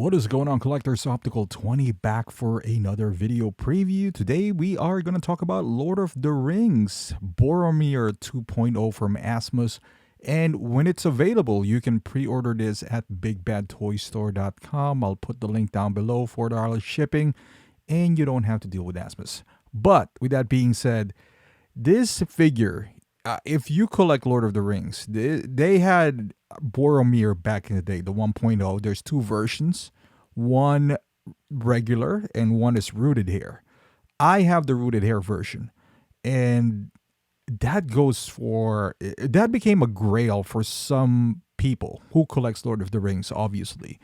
What is going on, collectors? Optical 20 back for another video preview. Today we are going to talk about Lord of the Rings Boromir 2.0 from Asmus. And when it's available, you can pre-order this at bigbadtoystore.com. I'll put the link down below, $4 shipping, and you don't have to deal with Asmus. But with that being said, this figure, if you collect Lord of the Rings, they had Boromir back in the day, the 1.0. There's two versions, one regular and one is rooted hair. I have the rooted hair version, and that became a grail for some people who collects Lord of the Rings, obviously,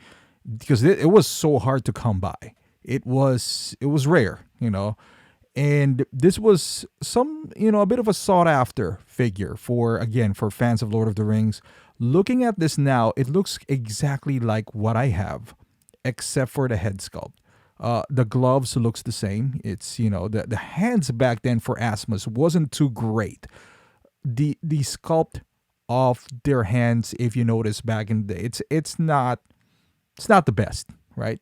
because it was so hard to come by. It was rare, and this was a bit of a sought after figure for fans of Lord of the Rings. Looking at this now, it looks exactly like what I have, except for the head sculpt. The gloves looks the same. It's, the hands back then for Asmus wasn't too great. The sculpt of their hands, if you notice back in the day, it's not the best, right?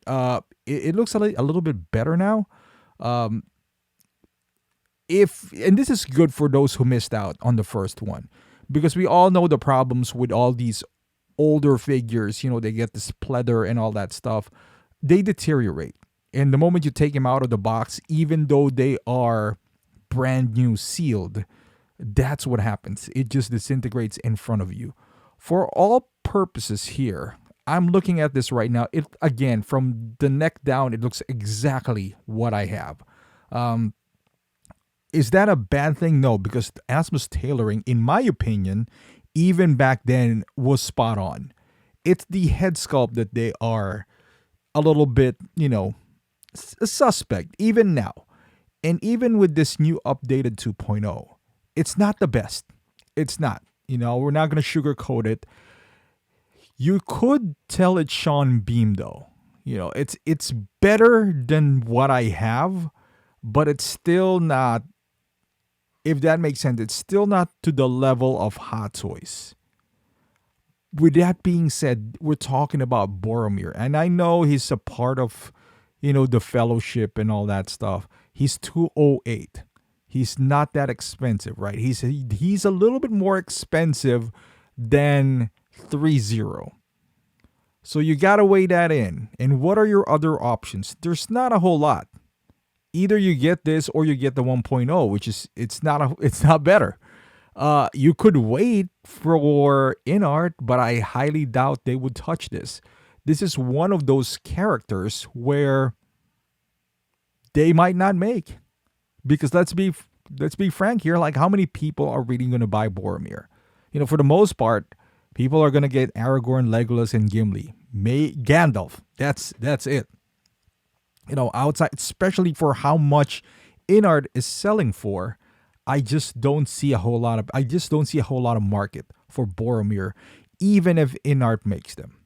It looks a little bit better now. And this is good for those who missed out on the first one, because we all know the problems with all these older figures. They get this pleather and all that stuff. They deteriorate. And the moment you take them out of the box, even though they are brand new sealed, that's what happens. It just disintegrates in front of you. For all purposes here, I'm looking at this right now. Again, from the neck down, it looks exactly what I have. Is that a bad thing? No, because Asmus tailoring, in my opinion, even back then was spot on. It's the head sculpt that they are a little bit, suspect, even now. And even with this new updated 2.0, it's not the best. It's not. We're not going to sugarcoat it. You could tell it's Sean Beam, though. It's better than what I have, but it's still not. If that makes sense, it's still not to the level of Hot Toys. With that being said, we're talking about Boromir, and I know he's a part of, the Fellowship and all that stuff. He's 208. He's not that expensive, right? He's a little bit more expensive than 30. So you gotta weigh that in. And what are your other options? There's not a whole lot. Either you get this or you get the 1.0, which is it's not better. You could wait for InArt, but I highly doubt they would touch this. This is one of those characters where they might not make, because let's be frank here. Like, how many people are really going to buy Boromir? For the most part, people are going to get Aragorn, Legolas, and Gimli. Gandalf. That's it. Outside, especially for how much InArt is selling for, I just don't see a whole lot of market for Boromir, even if InArt makes them.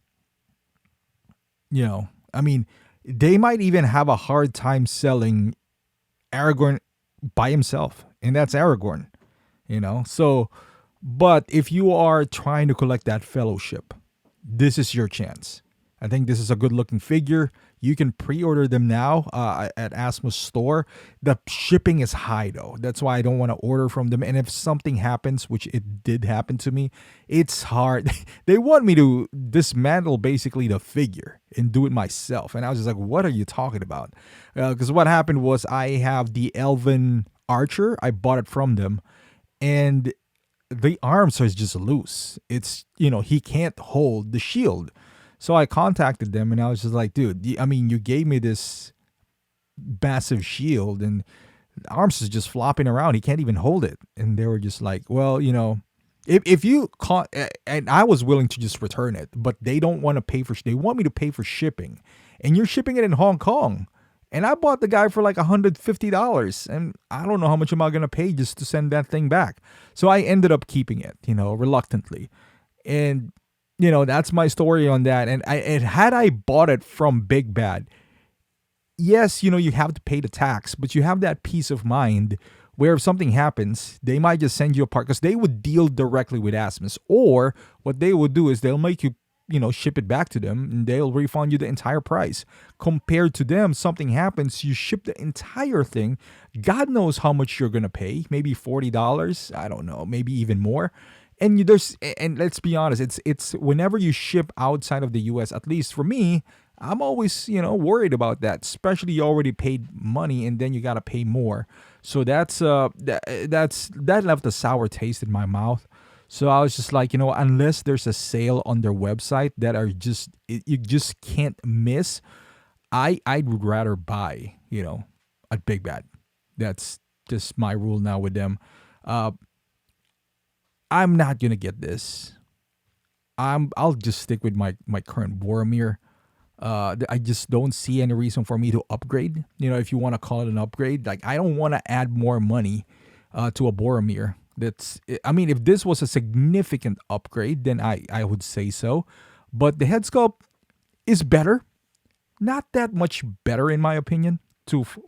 They might even have a hard time selling Aragorn by himself, and that's Aragorn. So, but if you are trying to collect that Fellowship, this is your chance. I think this is a good looking figure. You can pre-order them now at Asmus store. The shipping is high, though. That's why I don't want to order from them. And if something happens, which it did happen to me, it's hard. They want me to dismantle basically the figure and do it myself. And I was just like, what are you talking about? Because what happened was, I have the Elven Archer. I bought it from them. And the arms are just loose. It's, he can't hold the shield. So I contacted them and I was just like, dude, you gave me this massive shield and the arms is just flopping around. He can't even hold it. And they were just like, well, if you and I was willing to just return it, but they don't want to pay they want me to pay for shipping, and you're shipping it in Hong Kong. And I bought the guy for like $150, and I don't know how much am I going to pay just to send that thing back. So I ended up keeping it, reluctantly. And that's my story on that. And had I bought it from Big Bad, yes, you have to pay the tax, but you have that peace of mind where if something happens, they might just send you a part, because they would deal directly with Asmus. Or what they would do is they'll make you ship it back to them, and they'll refund you the entire price. Compared to them, something happens, you ship the entire thing. God knows how much you're gonna pay. Maybe $40. I don't know. Maybe even more. And and let's be honest, it's whenever you ship outside of the U.S. At least for me, I'm always worried about that. Especially you already paid money and then you gotta pay more. So that left a sour taste in my mouth. So I was just like, unless there's a sale on their website that are just you just can't miss, I would rather buy, at Big Bad. That's just my rule now with them. Uh, I'm not gonna get this. I'll just stick with my current Boromir. I just don't see any reason for me to upgrade. If you want to call it an upgrade, like I don't want to add more money to a Boromir. I mean, if this was a significant upgrade, then I would say so. But the head sculpt is better, not that much better in my opinion.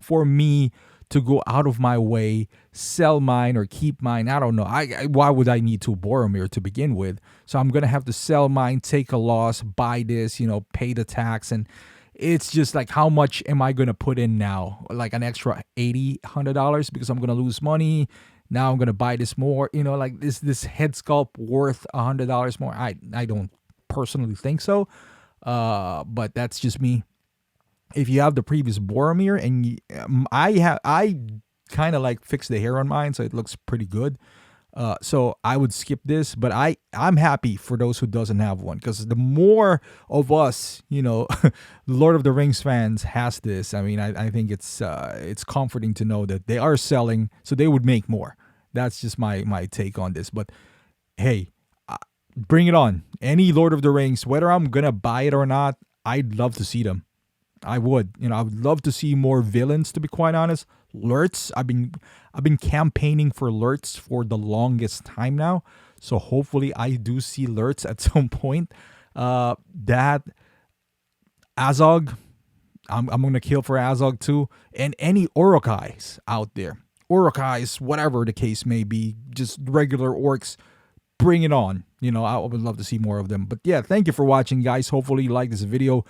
For me to go out of my way, sell mine or keep mine. I don't know. Why would I need two Boromir to begin with? So I'm gonna have to sell mine, take a loss, buy this, pay the tax, and it's just like how much am I gonna put in now? Like an extra $100 because I'm gonna lose money. Now I'm gonna buy this more. Like this head sculpt worth $100 more? I don't personally think so. But that's just me. If you have the previous Boromir and I kind of like fixed the hair on mine, so it looks pretty good. So I would skip this, but I'm happy for those who doesn't have one, because the more of us, Lord of the Rings fans has this. I mean, I think it's comforting to know that they are selling, so they would make more. That's just my take on this. But hey, bring it on. Any Lord of the Rings, whether I'm gonna buy it or not, I'd love to see them. I would. I would love to see more villains, to be quite honest. Lurtz. I've been campaigning for Lurtz for the longest time now. So hopefully I do see Lurtz at some point. That Azog, I'm gonna kill for Azog too. And any Urukais out there. Urukais, whatever the case may be, just regular orcs, bring it on. I would love to see more of them. But yeah, thank you for watching, guys. Hopefully you like this video.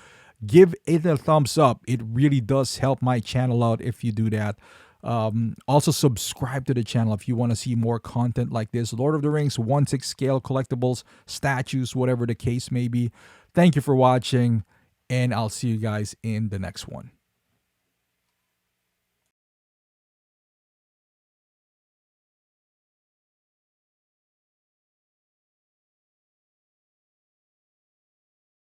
Give it a thumbs up. It really does help my channel out if you do that. Also, subscribe to the channel if you want to see more content like this. Lord of the Rings 1/6 scale collectibles, statues, whatever the case may be. Thank you for watching, and I'll see you guys in the next one.